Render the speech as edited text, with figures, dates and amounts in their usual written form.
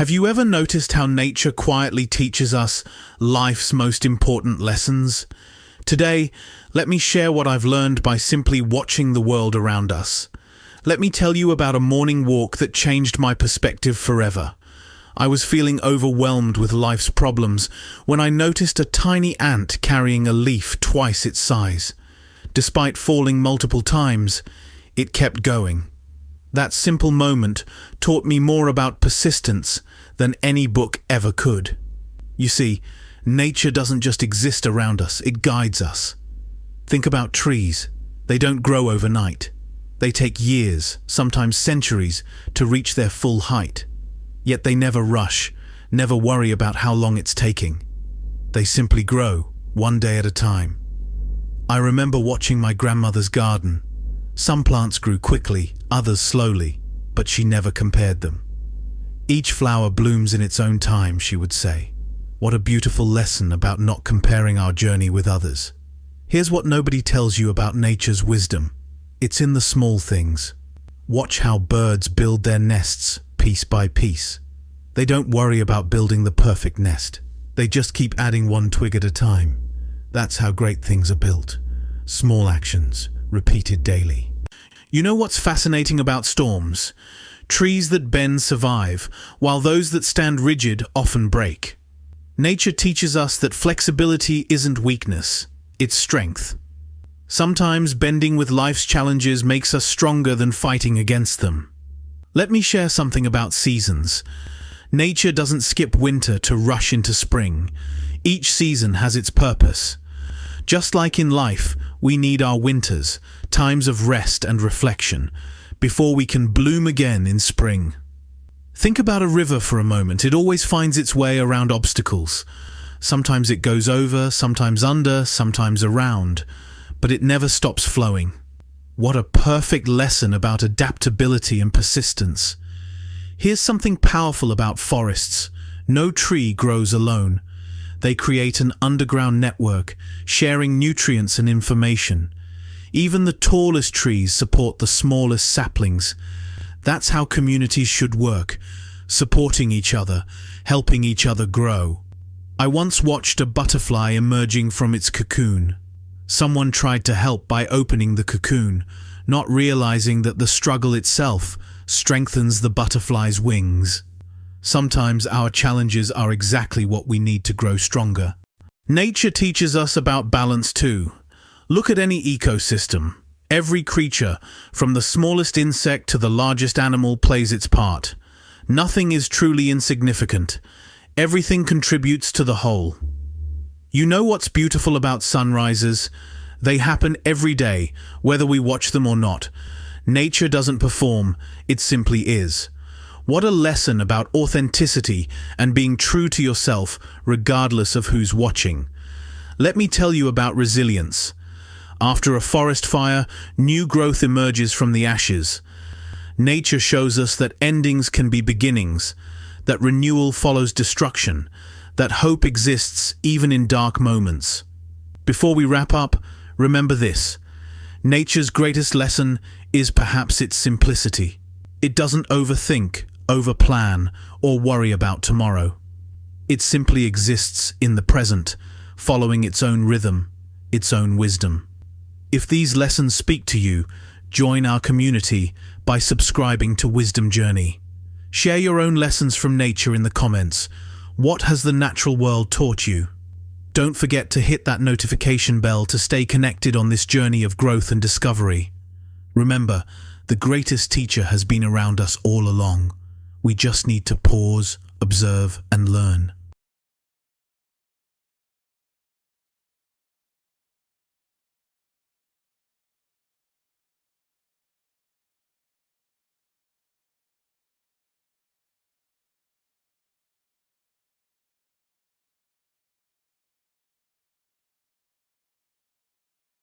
Have you ever noticed how nature quietly teaches us life's most important lessons? Today, let me share what I've learned by simply watching the world around us. Let me tell you about a morning walk that changed my perspective forever. I was feeling overwhelmed with life's problems when I noticed a tiny ant carrying a leaf twice its size. Despite falling multiple times, it kept going. That simple moment taught me more about persistence than any book ever could. You see, nature doesn't just exist around us, it guides us. Think about trees. They don't grow overnight. They take years, sometimes centuries, to reach their full height. Yet they never rush, never worry about how long it's taking. They simply grow, one day at a time. I remember watching my grandmother's garden. Some plants grew quickly, others slowly, but she never compared them. Each flower blooms in its own time, she would say. What a beautiful lesson about not comparing our journey with others. Here's what nobody tells you about nature's wisdom. It's in the small things. Watch how birds build their nests piece by piece. They don't worry about building the perfect nest. They just keep adding one twig at a time. That's how great things are built. Small actions, repeated daily. You know what's fascinating about storms? Trees that bend survive, while those that stand rigid often break. Nature teaches us that flexibility isn't weakness, it's strength. Sometimes bending with life's challenges makes us stronger than fighting against them. Let me share something about seasons. Nature doesn't skip winter to rush into spring. Each season has its purpose. Just like in life, we need our winters, times of rest and reflection, before we can bloom again in spring. Think about a river for a moment. It always finds its way around obstacles. Sometimes it goes over, sometimes under, sometimes around, but it never stops flowing. What a perfect lesson about adaptability and persistence. Here's something powerful about forests. No tree grows alone. They create an underground network, sharing nutrients and information. Even the tallest trees support the smallest saplings. That's how communities should work, supporting each other, helping each other grow. I once watched a butterfly emerging from its cocoon. Someone tried to help by opening the cocoon, not realizing that the struggle itself strengthens the butterfly's wings. Sometimes our challenges are exactly what we need to grow stronger. Nature teaches us about balance too. Look at any ecosystem. Every creature, from the smallest insect to the largest animal, plays its part. Nothing is truly insignificant. Everything contributes to the whole. You know what's beautiful about sunrises? They happen every day, whether we watch them or not. Nature doesn't perform, it simply is. What a lesson about authenticity and being true to yourself, regardless of who's watching. Let me tell you about resilience. After a forest fire, new growth emerges from the ashes. Nature shows us that endings can be beginnings, that renewal follows destruction, that hope exists even in dark moments. Before we wrap up, remember this. Nature's greatest lesson is perhaps its simplicity. It doesn't overthink, overplan, or worry about tomorrow. It simply exists in the present, following its own rhythm, its own wisdom. If these lessons speak to you, join our community by subscribing to Wisdom Journey. Share your own lessons from nature in the comments. What has the natural world taught you? Don't forget to hit that notification bell to stay connected on this journey of growth and discovery. Remember, the greatest teacher has been around us all along. We just need to pause, observe, and learn.